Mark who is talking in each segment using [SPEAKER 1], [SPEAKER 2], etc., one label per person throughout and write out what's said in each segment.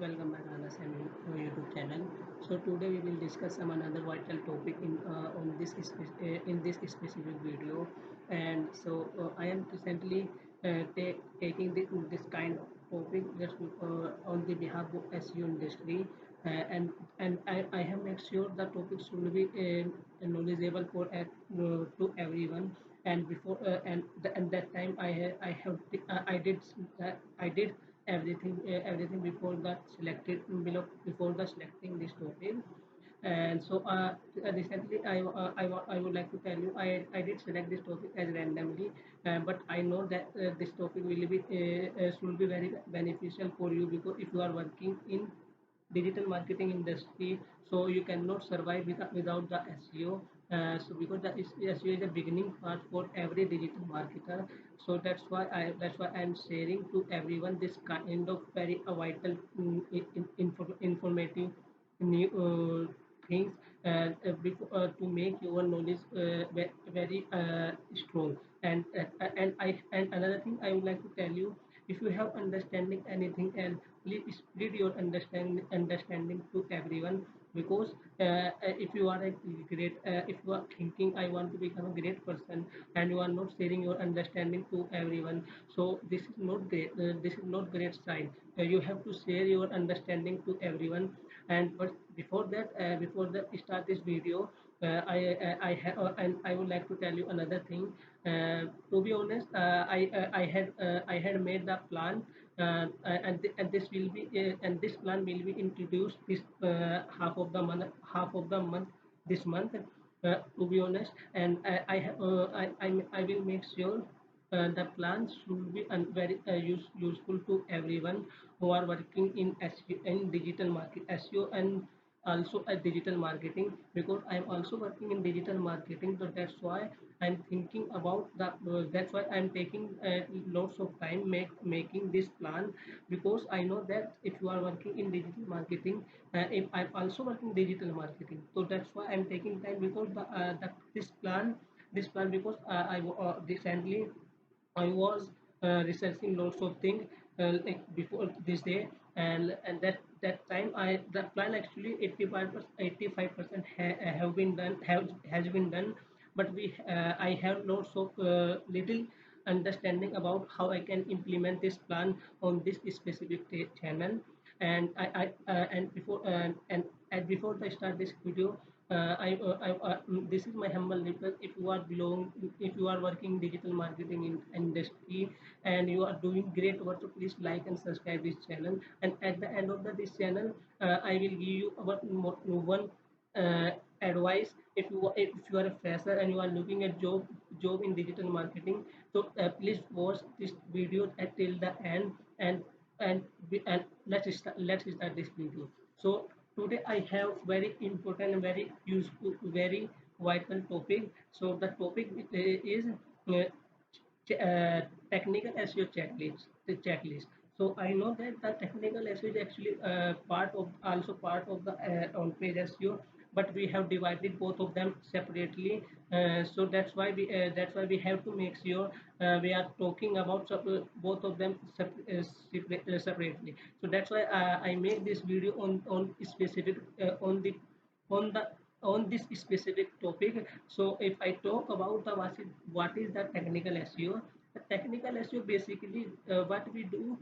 [SPEAKER 1] welcome back Anas and YouTube channel. So today we will discuss some another vital topic in this specific video. And I am recently taking this kind of topic just on the behalf of SEO industry, and I have made sure the topic should be knowledgeable to everyone. And and that time I did everything before before the selecting this topic. And recently I would like to tell you I did select this topic as randomly, but I know that this topic will be should be very beneficial for you, because if you are working in digital marketing industry, so you cannot survive without the SEO. So because the SEO is a beginning part for every digital marketer. So that's why I'm sharing to everyone this kind of very vital, informative new things, to make your knowledge very strong. And another thing I would like to tell you, if you have understanding anything else, please spread your understanding to everyone. Because if you are a great if you are thinking I want to become a great person, and you are not sharing your understanding to everyone, so this is not great. This is not great sign. You have to share your understanding to everyone. And but before that start this video, I have and I would like to tell you another thing. To be honest, I had made the plan, and this plan will be introduced this half of the month this month. To be honest, and I will make sure the plans should be useful to everyone who are working in SEO and digital market SEO, and also a digital marketing, because I'm also working in digital marketing. So that's why I'm taking lots of time making this plan, because I know that if you are working in digital marketing, if I'm also working digital marketing, so that's why I'm taking time, because this plan, because recently I was researching lots of things like before this day. And that time I the plan actually 85% have been done, has been done. But we I have lots of little understanding about how I can implement this plan on this specific channel. And before I start this video, this is my humble request. If you are working digital marketing in industry and you are doing great work, so please like and subscribe this channel. And at the end of this channel, I will give you one uh, advice. If you are a fresher and you are looking at job in digital marketing, so please watch this video till the end. And let's start this video. So today I have very important and very useful, very vital topic. So the topic is technical SEO checklist. The checklist. So I know that the technical SEO is actually part of the on-page SEO, but we have divided both of them separately. So that's why we have to make sure we are talking about both of them separately. So that's why I make this video on specific on the on this specific topic. So if I talk about what is the technical SEO, the technical SEO basically what we do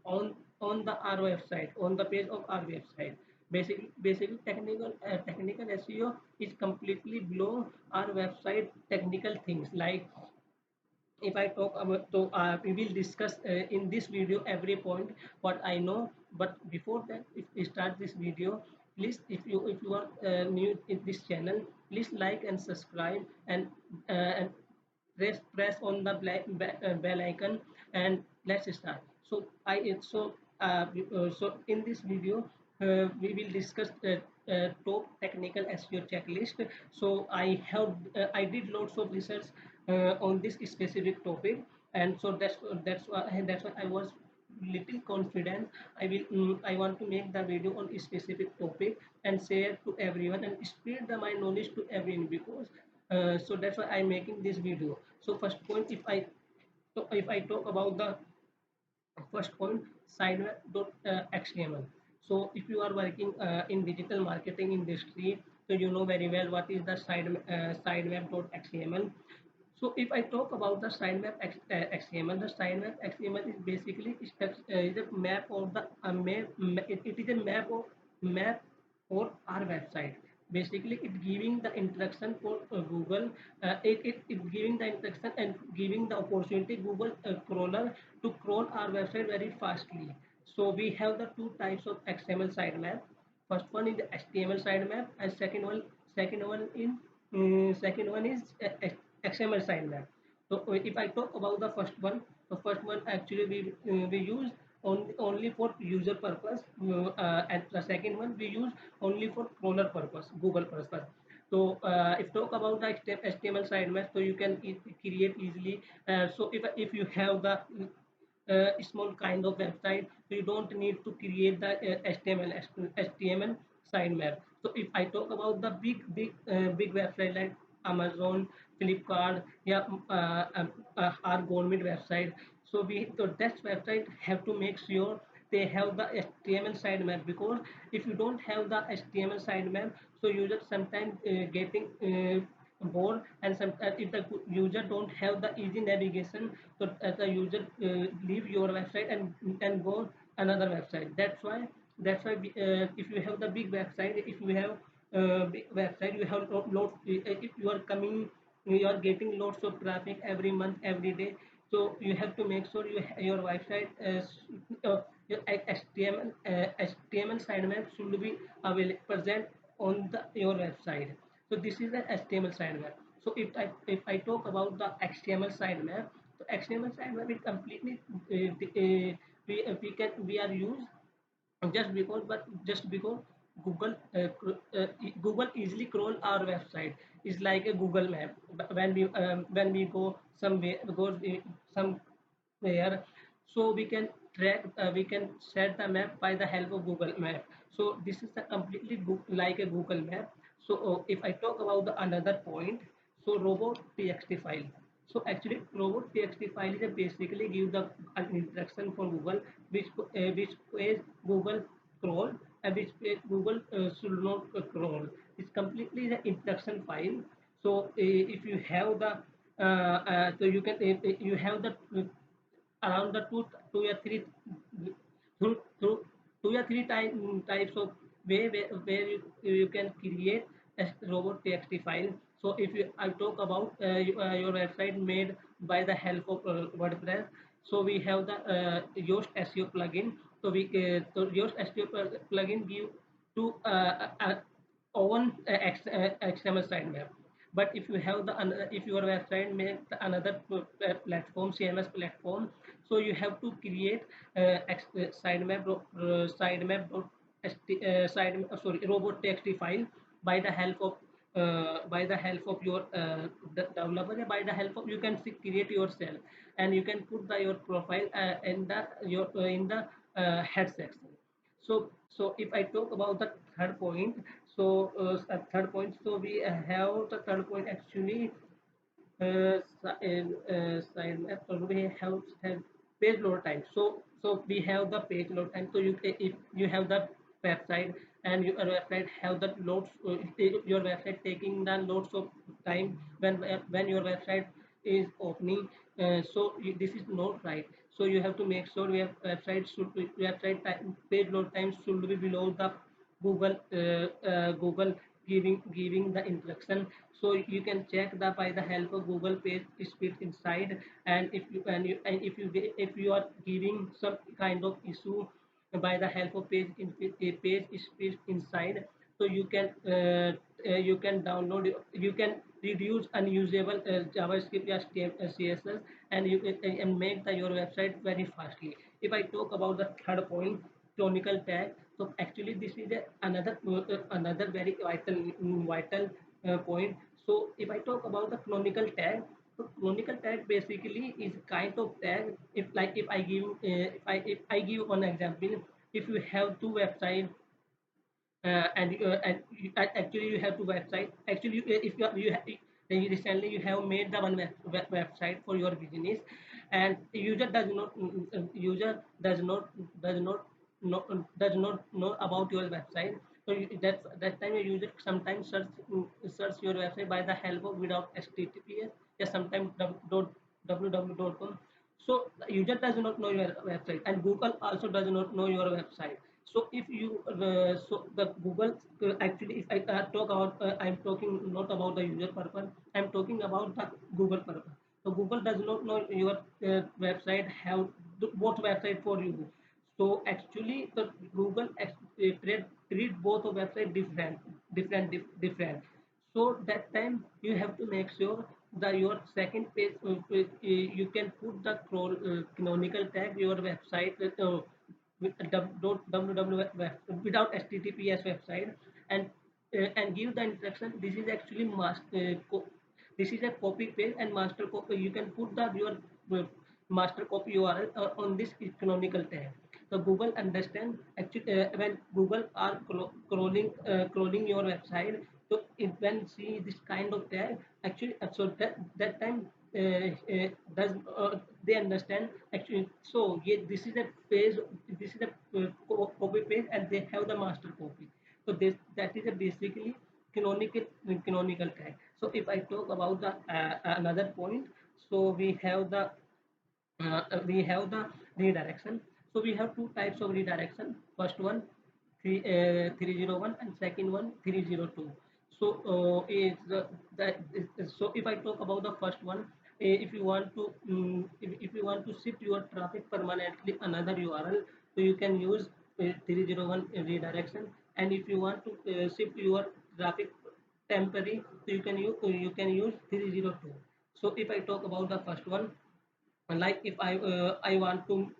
[SPEAKER 1] on the our website, on the page of our website. Basically technical SEO is completely below our website technical things. Like if I talk about, so we will discuss in this video every point what I know. But before that, if we start this video, please, if you are new in this channel, please like and subscribe, and press on the bell icon, and let's start. So in this video, we will discuss top technical SEO checklist. So I did lots of research on this specific topic, and so that's why I was little confident. I want to make the video on a specific topic and share to everyone and spread my knowledge to everyone, because so that's why I'm making this video. So first point, if I talk about the first point, sitemap.xml. So if you are working in digital marketing industry, so you know very well what is the sitemap.xml. So if I talk about the XML, the sitemap XML is basically is a map of the it is a map for our website. Basically, it giving the instruction for Google. It giving the instruction and giving the opportunity Google crawler to crawl our website very fastly. So we have the two types of XML sitemap. First one is the HTML sitemap, and second one is XML sitemap. So if I talk about the first one actually we use only for user purpose, and the second one we use only for crawler purpose, Google purpose. So if talk about the HTML sitemap, so you can create easily. So if you have the small kind of website, so you don't need to create the HTML sitemap. So if I talk about the big website like Amazon, Flipkart, yeah, our government website, so that website have to make sure they have the HTML sitemap, because if you don't have the HTML sitemap, so user sometimes getting bored, and sometimes if the user don't have the easy navigation, so the user leave your website and go another website. That's why if you have the big website, if you have big website, you have loads. If you are coming, you are getting lots of traffic every month, every day. So you have to make sure your website your HTML sitemap should be available present on your website. So this is the HTML sitemap. So if I talk about the XML sitemap, so XML sitemap is completely we are used just because Google easily crawl our website. Is like a Google map. When we go somewhere, so we can set the map by the help of Google map. So this is a completely like a Google map. So if I talk about the another point, so robot.txt file. So actually, robot.txt file is basically give the an instruction for Google, which page Google crawl and which page Google should not crawl. It's completely the instruction file. So if you have the so you can you have the around the two or three through two or three types of way where you can create a robot txt file. So if I talk about your website made by the help of WordPress, so we have the Yoast SEO plugin. So Yoast SEO plugin give to own XML sitemap. But if you have if your website make another platform, CMS platform, so you have to create robot txt file by the help of your developer. By the help of, you can create yourself, and you can put your profile in the head section. So if I talk about the third point, so we have the third point actually sign up already have page load time. So we have the page load time. So if you have the website, and your website have the loads, your website taking the loads of time when your website is opening. This is not right. So you have to make sure your website time, page load time should be below the Google giving the instruction. So you can check that by the help of Google page speed inside. And if you are giving some kind of issue by the help of page speed inside, so you can download, you can reduce unusable JavaScript or CSS, and and make your website very fastly. If I talk about the third point, canonical tag, so actually this is another very vital point. So if I talk about the canonical tag, so canonical tag basically is kind of tag. If I give if I give one example, if you have two websites, actually you have two website. Actually, if you recently you have made the one website for your business, and user does not know about your website. So that time a user sometimes search your website by the help of without https, yeah, sometimes www.com. So the user does not know your website, and Google also does not know your website. So if you so the Google actually, if I talk about, I'm talking not about the user purpose, I'm talking about the Google purpose. So Google does not know your website, have what website for you. So actually, the Google treat both of website different. So that time you have to make sure that your second page, you can put the canonical tag your website with without https website, and give the instruction. This is actually this is a copy paste and master copy. You can put the your master copy URL on this canonical tag. So Google understand actually when Google are crawling your website. So when see this kind of tag, actually, so that time does they understand actually. So yeah, this is a page, this is a copy paste, and they have the master copy. So this that is a basically canonical canonical tag. So if I talk about the another point, so we have the redirection. So we have two types of redirection. First one 301, and second one 302. So is that so if I talk about the first one, if you want to if you want to shift your traffic permanently another URL, so you can use 301 redirection. And if you want to shift your traffic temporary, so you can use 302. So if I talk about the first one, like if I want to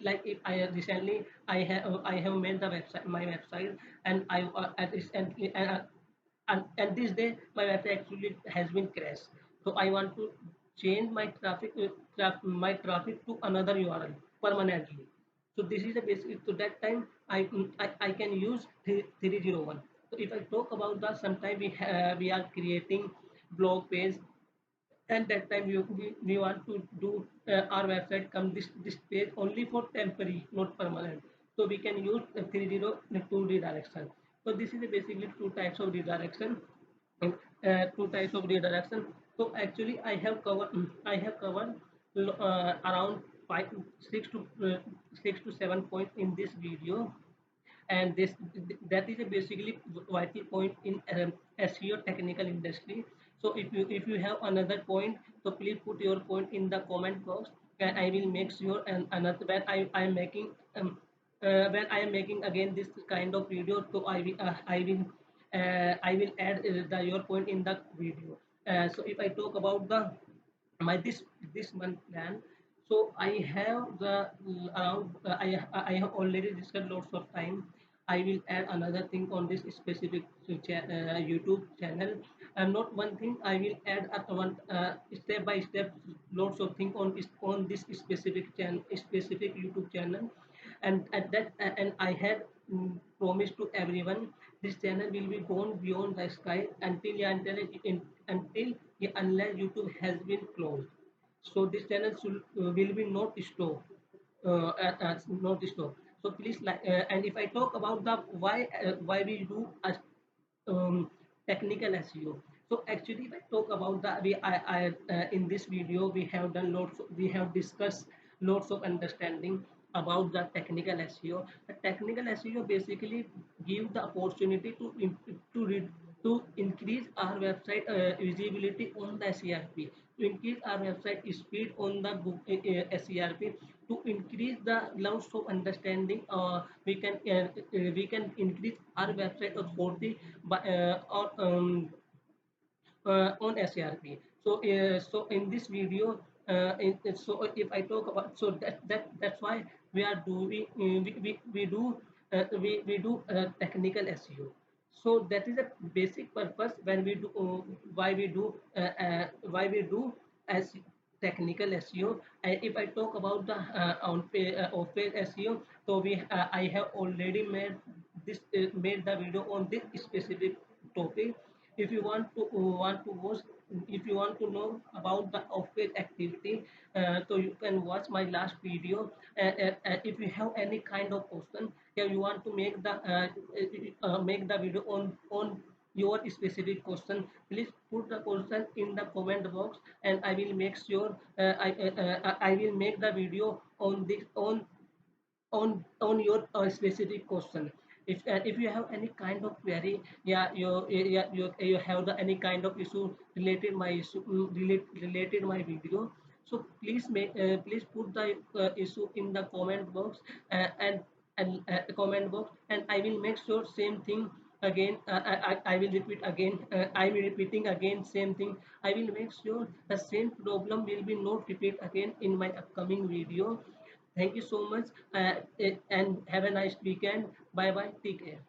[SPEAKER 1] like if I recently I have made the website my website, and I at recently and this day my website actually has been crashed. So I want to change my my traffic to another URL permanently. So this is a basic. So that time I can use 301. So if I talk about the sometime we are creating blog page, and that time we want to do our website come this page only for temporary, not permanent. So we can use 302 redirection. So this is basically two types of redirection. Two types of redirection. So actually I have covered around 6 to 7 points in this video. And this that is a basically vital point in SEO technical industry. So if you have another point, so please put your point in the comment box, and I will make sure. And another when I am making again this kind of video, so I will add your point in the video. So if I talk about the my this month plan, so I have the around I have already discussed lots of time. I will add another thing on this specific YouTube channel, and not one thing. I will add one step by step lots of things on this specific specific YouTube channel. And at that and I had promised to everyone, this channel will be gone beyond the sky until unless YouTube has been closed. So this channel will be not stopped, not stopped. So please like, and if I talk about the why we do a technical SEO. So actually, if I talk about that, in this video we have done lots. We have discussed lots of understanding about the technical SEO. The technical SEO basically give the opportunity to read to increase our website visibility on the SERP, to increase our website speed on the SERP, to increase the lots of understanding. We can increase our website authority by on SERP. So, so in this video, so if I talk about, so that's why we are doing we do we do technical SEO. So that is a basic purpose when we do why we do as technical SEO. And if I talk about the off-page SEO, so I have already made the video on this specific topic. If you want to watch, if you want to know about the off-page activity, so you can watch my last video. If you have any kind of question, yeah, you want to make the video on your specific question, please put the question in the comment box, and I will make sure I will make the video on this on your specific question. If you have any kind of query, yeah, you have any kind of issue related my issue, related my video, so please put the issue in the comment box, comment box, and I will make sure same thing again. I will repeat again. I will repeating again same thing. I will make sure the same problem will be not repeat again in my upcoming video. Thank you so much, and have a nice weekend. Bye bye. Take care.